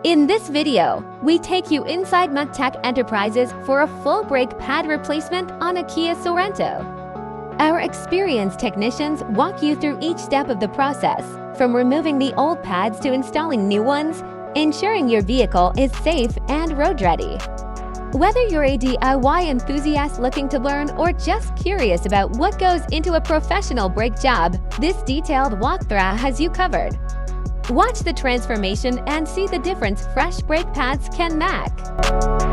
In this video, we take you inside Mactec Enterprises for a full brake pad replacement on a Kia Sorento. Our experienced technicians walk you through each step of the process, from removing the old pads to installing new ones, ensuring your vehicle is safe and road ready. Whether you're a DIY enthusiast looking to learn or just curious about what goes into a professional brake job, this detailed walkthrough has you covered. Watch the transformation and see the difference fresh brake pads can make.